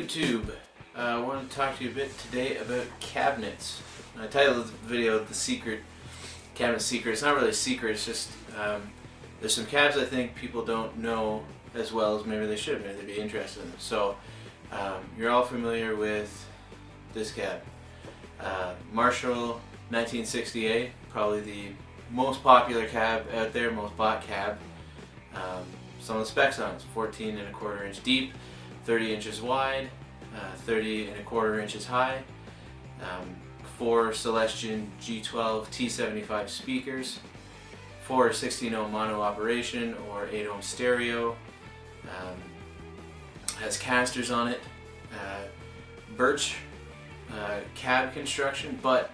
YouTube. I want to talk to you a bit today about cabinets. I titled the video "The Secret Cabinet Secret." It's not really a secret. It's just there's some cabs I think people don't know as well as maybe they should. Maybe they'd be interested in them. So you're all familiar with this cab, Marshall 1968. Probably the most popular cab out there, most bought cab. Some of the specs on it: 14 1/4 inch deep, 30 inches wide, 30 1/4 inches high, 4 Celestion G12 T75 speakers, 4 16 ohm mono operation or 8 ohm stereo, has casters on it, birch cab construction, but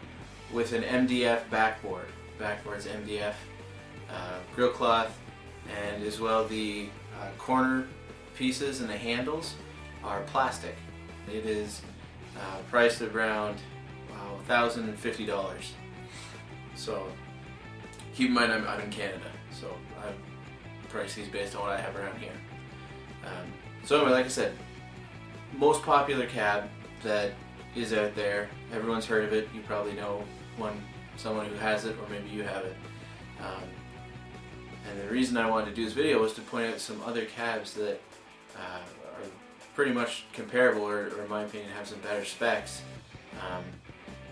with an MDF backboard. Backboard's MDF, grill cloth, and as well the corner pieces and the handles are plastic. It is priced at around $1,050. So keep in mind I'm in Canada, so I price these based on what I have around here. So anyway, like I said, most popular cab that is out there. Everyone's heard of it. You probably know someone who has it, or maybe you have it. And the reason I wanted to do this video was to point out some other cabs that are pretty much comparable, or in my opinion have some better specs,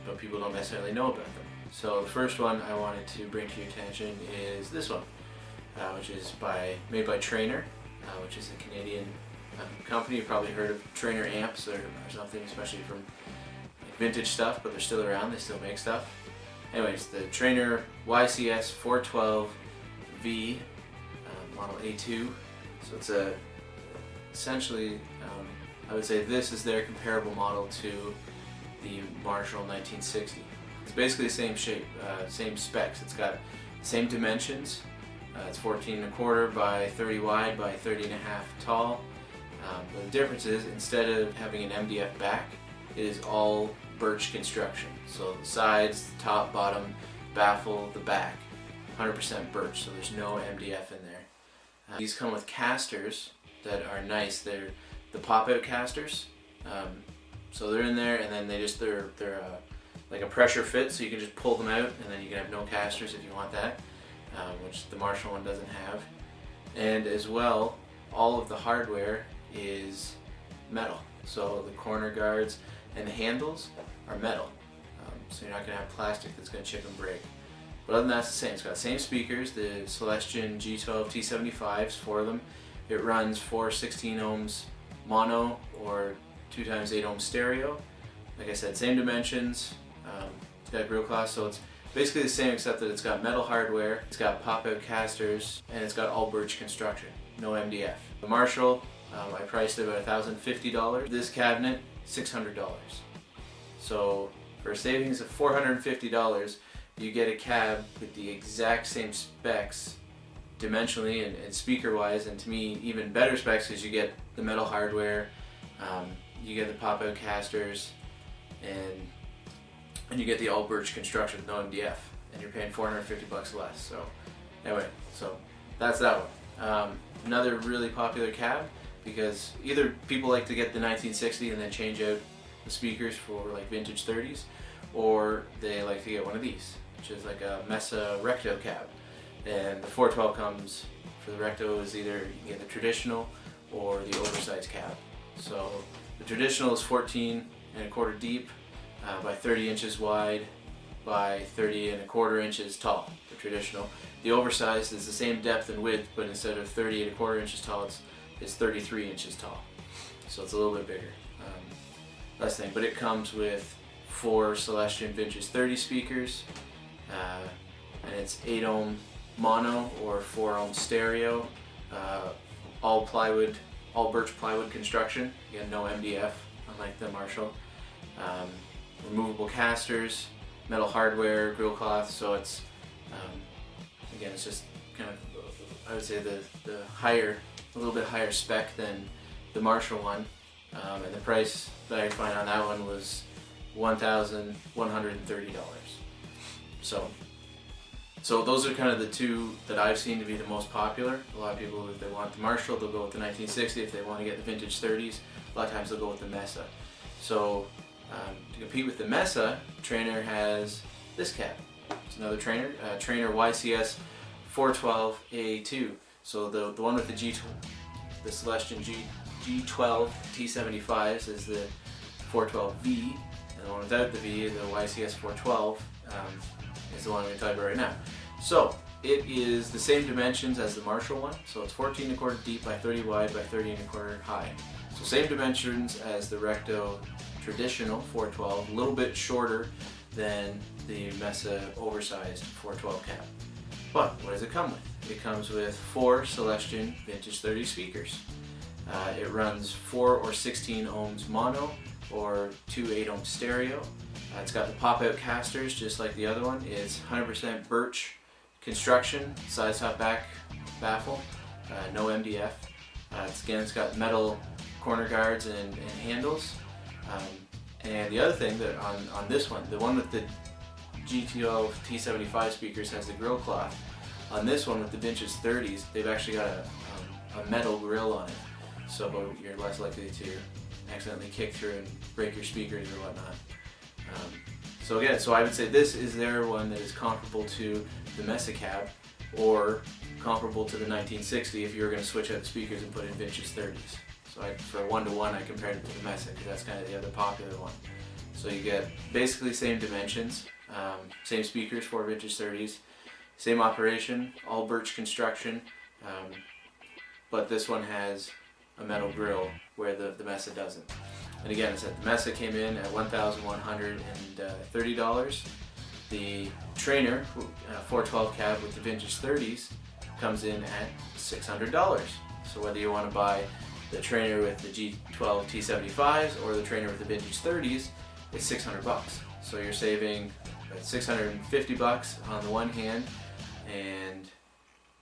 but people don't necessarily know about them. So the first one I wanted to bring to your attention is this one, which is made by Traynor, which is a Canadian company. You've probably heard of Traynor amps or something, especially from vintage stuff, but they're still around, they still make stuff. Anyways, the Traynor YCS 412V model A2. So it's essentially, I would say this is their comparable model to the Marshall 1960. It's basically the same shape, same specs. It's got the same dimensions. It's 14 1/4 by 30 wide by 30 1/2 tall. But the difference is, instead of having an MDF back, it is all birch construction. So the sides, the top, bottom, baffle, the back, 100% birch, so there's no MDF in there. These come with casters that are nice. They're the pop-out casters. So they're in there, and then they're like a pressure fit, so you can just pull them out, and then you can have no casters if you want that, which the Marshall one doesn't have. And as well, all of the hardware is metal. So the corner guards and the handles are metal. So you're not going to have plastic that's going to chip and break. But other than that, it's the same. It's got the same speakers, the Celestion G12 T75s, 4 of them. It runs 4 16 ohms mono or 2 times 8 ohm stereo. Like I said, same dimensions. It's got grill cloth, so it's basically the same except that it's got metal hardware, it's got pop-out casters, and it's got all birch construction, no MDF. The Marshall, I priced it about $1,050. This cabinet, $600. So for a savings of $450, you get a cab with the exact same specs, dimensionally and speaker-wise, and to me even better specs because you get the metal hardware, you get the pop-out casters, and you get the all birch construction with no MDF, and you're paying $450 less. So anyway, so that's that one. Another really popular cab, because either people like to get the 1960 and then change out the speakers for like vintage 30s, or they like to get one of these, which is like a Mesa Recto cab. And the 412 comes for the Recto is either you can get the traditional or the oversized cab. So the traditional is 14 1/4 deep by 30 inches wide by 30 1/4 inches tall. The traditional. The oversized is the same depth and width, but instead of 30 1/4 inches tall, it's 33 inches tall. So it's a little bit bigger. Less thing, but it comes with 4 Celestion Vintage 30 speakers, and it's 8 ohm mono or 4 ohm stereo, all plywood, all birch plywood construction. Again, no MDF, unlike the Marshall. Removable casters, metal hardware, grill cloth. So it's again, it's just kind of, I would say the higher, a little bit higher spec than the Marshall one. And the price that I find on that one was $1,130. So So those are kind of the two that I've seen to be the most popular. A lot of people, if they want the Marshall, they'll go with the 1960. If they want to get the vintage 30s, a lot of times they'll go with the Mesa. So to compete with the Mesa, Traynor has this cab. It's another Traynor, Traynor YCS 412A2. So the one with the the Celestion G12 T75s is the 412V, and the one without the V, the YCS 412, is the one I'm going to tell you about right now. So it is the same dimensions as the Marshall one, so it's 14 1/4 deep by 30 wide by 30 1/4 high. So same dimensions as the Recto traditional 412, a little bit shorter than the Mesa oversized 412 cab. But what does it come with? It comes with 4 Celestion Vintage 30 speakers. It runs 4 or 16 ohms mono or 2 8-ohm stereo. It's got the pop-out casters just like the other one. It's 100% birch construction, side top back baffle, no MDF. It's got metal corner guards and handles. And the other thing that on this one, the one with the G12 T75 speakers has the grill cloth. On this one with the vintage 30s, they've actually got a metal grill on it, so you're less likely to accidentally kick through and break your speakers or whatnot. So again, so I would say this is their one that is comparable to the Mesa cab, or comparable to the 1960 if you were going to switch out the speakers and put in vintage 30s. So for a 1-to-1, I compared it to the Mesa because that's kind of the other popular one. So you get basically same dimensions, same speakers, 4 vintage 30s, same operation, all birch construction, but this one has a metal grill where the Mesa doesn't. And again, I said the Mesa came in at $1,130. The Traynor 412 cab with the vintage 30s comes in at $600. So whether you want to buy the Traynor with the G12 T75s or the Traynor with the vintage 30s, it's $600. So you're saving $650 on the one hand, and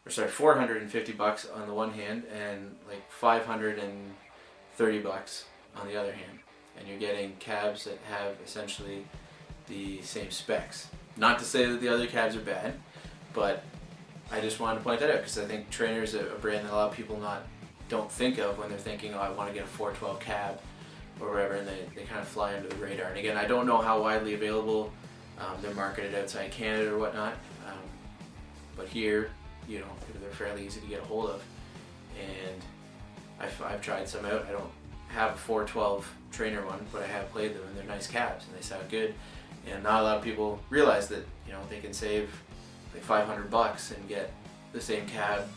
$450 on the one hand, and like $530 on the other hand, and you're getting cabs that have essentially the same specs. Not to say that the other cabs are bad, but I just wanted to point that out because I think Traynor is a brand that a lot of people don't think of when they're thinking, oh, I want to get a 412 cab or whatever, and they kind of fly under the radar. And again, I don't know how widely available they're marketed outside Canada or whatnot, but here, you know, they're fairly easy to get a hold of, and I've tried some out. I don't have a 412 Traynor one, but I have played them, and they're nice cabs and they sound good. And not a lot of people realize that, you know, they can save like $500 and get the same cab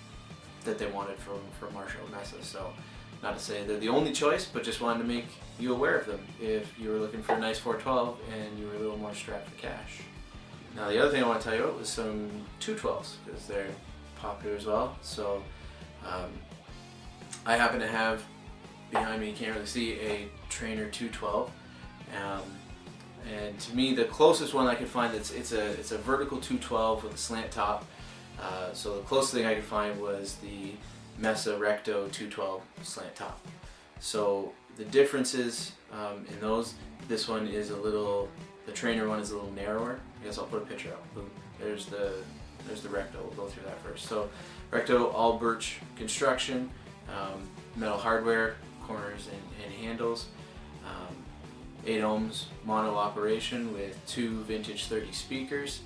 that they wanted from Marshall and Mesa. So not to say they're the only choice, but just wanted to make you aware of them if you were looking for a nice 412 and you were a little more strapped for cash. Now the other thing I want to tell you about was some 212s, because they're popular as well. So I happen to have behind me, you can't really see, a Traynor 212, and to me the closest one I could find, it's a vertical 212 with a slant top. So the closest thing I could find was the Mesa Recto 212 slant top. So the differences in those, this one is the Traynor one is a little narrower. I guess I'll put a picture up. Boom. There's the Recto. We'll go through that first. So Recto, all birch construction, metal hardware, corners and handles, 8 ohms mono operation with 2 vintage 30 speakers,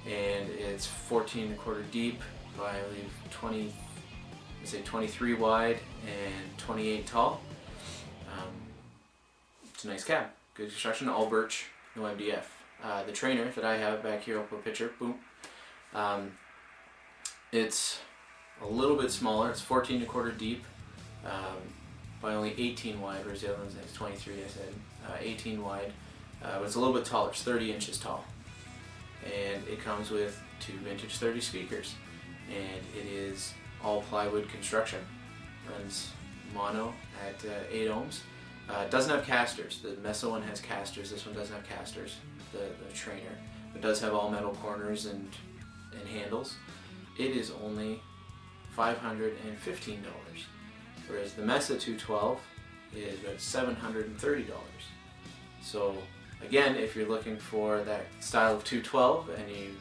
and it's 14 1/4 deep by, I believe, 23 wide and 28 tall. It's a nice cab, good construction, all birch, no MDF. The Traynor that I have back here, I'll put a picture, boom. It's a little bit smaller, it's 14 1/4 deep by only 18 wide, whereas the other one's 23, I said, 18 wide, but it's a little bit taller, it's 30 inches tall. And it comes with 2 vintage 30 speakers, and it is all plywood construction. Runs mono at 8 ohms. It doesn't have casters. The Mesa one has casters, this one doesn't have casters, the Traynor. It does have all metal corners and handles. It is only $515, whereas the Mesa 212 is about $730. So again, if you're looking for that style of 212 and you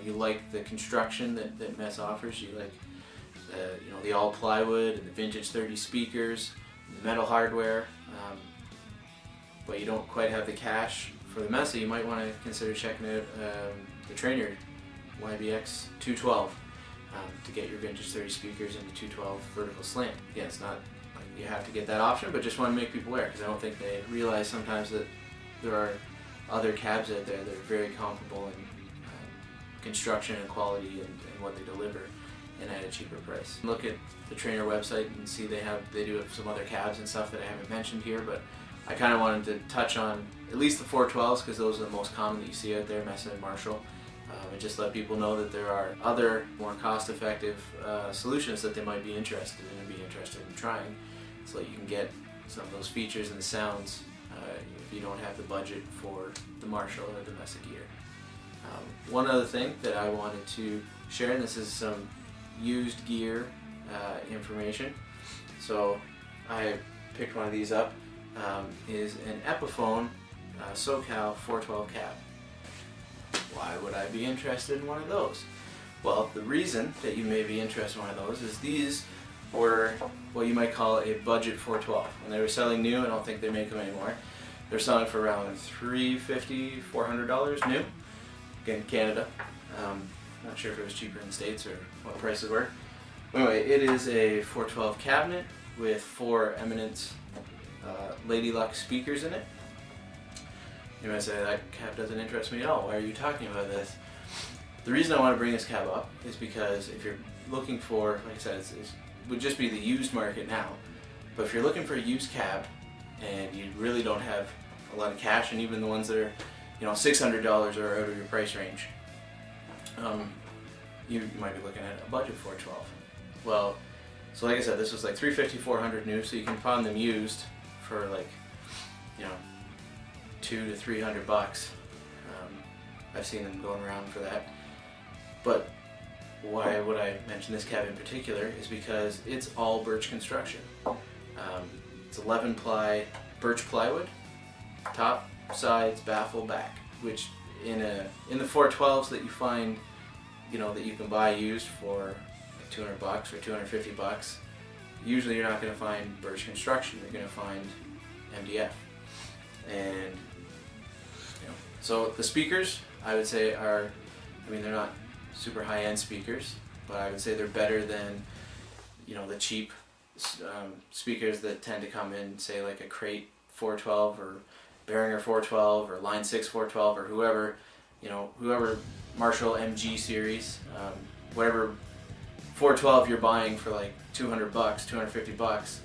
you like the construction that Mesa offers. You like the all plywood and the vintage 30 speakers, the metal hardware, but you don't quite have the cash for the Mesa. You might want to consider checking out the Traynor YBX 212 to get your vintage 30 speakers and the 212 vertical slant. Yeah, it's not like you have to get that option, but just want to make people aware, because I don't think they realize sometimes that there are other cabs out there that are very comparable in construction and quality and what they deliver, and at a cheaper price. Look at the Traynor website and see they do have some other cabs and stuff that I haven't mentioned here, but I kind of wanted to touch on at least the 412s, because those are the most common that you see out there, Mesa and Marshall, and just let people know that there are other more cost-effective solutions that they might be interested in and be interested in trying, so that you can get some of those features and the sounds if you don't have the budget for the Marshall or the Mesa gear. One other thing that I wanted to share, and this is some used gear information. So I picked one of these up, is an Epiphone SoCal 412 cab. Why would I be interested in one of those? Well, the reason that you may be interested in one of those is these were what you might call a budget 412. When they were selling new, I don't think they make them anymore. They're selling for around $350, $400 new. Again, Canada. Not sure if it was cheaper in the States or what prices were. Anyway, it is a 412 cabinet with 4 eminent Lady Luck speakers in it. You might say, that cab doesn't interest me at all. Why are you talking about this? The reason I want to bring this cab up is because if you're looking for, like I said, it would just be the used market now. But if you're looking for a used cab and you really don't have a lot of cash, and even the ones that are $600 are out of your price range, you might be looking at a budget 412. Well, so like I said, this was like $350, $400 new, so you can find them used for like $200 to $300. I've seen them going around for that. But why would I mention this cab in particular is because it's all birch construction. It's 11 ply birch plywood, top, sides, baffle, back, which in the 412s that you find, that you can buy used for like $200 or $250, usually you're not going to find birch construction. You're going to find MDF. And so the speakers, I would say, they're not super high-end speakers, but I would say they're better than the cheap speakers that tend to come in, say like a Crate 412 or Behringer 412 or Line 6 412 or whoever Marshall MG series, whatever 412 you're buying for like $200, $250,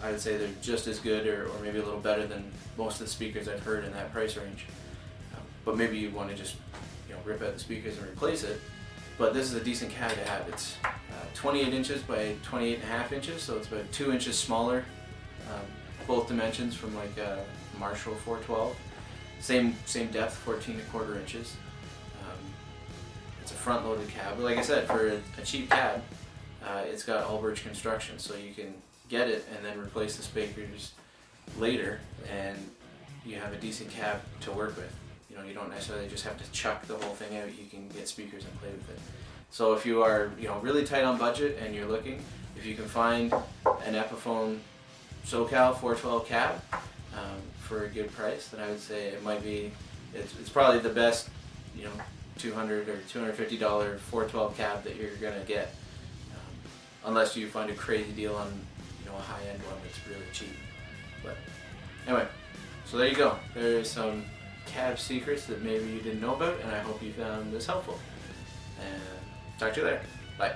I would say they're just as good or maybe a little better than most of the speakers I've heard in that price range. But maybe you want to just rip out the speakers and replace it. But this is a decent cab to have. It's 28 inches by 28.5 inches, so it's about 2 inches smaller, both dimensions from like a Marshall 412. Same depth, 14.25 inches. It's a front-loaded cab, but like I said, for a cheap cab, it's got all birch construction, so you can get it and then replace the speakers later, and you have a decent cab to work with. You don't necessarily just have to chuck the whole thing out. You can get speakers and play with it. So if you are really tight on budget and you're looking, if you can find an Epiphone SoCal 412 cab for a good price, then I would say it's probably the best $200 or $250 412 cab that you're gonna get, unless you find a crazy deal on a high-end one that's really cheap. But anyway, so there you go. There's some cab secrets that maybe you didn't know about, and I hope you found this helpful. And talk to you later. Bye.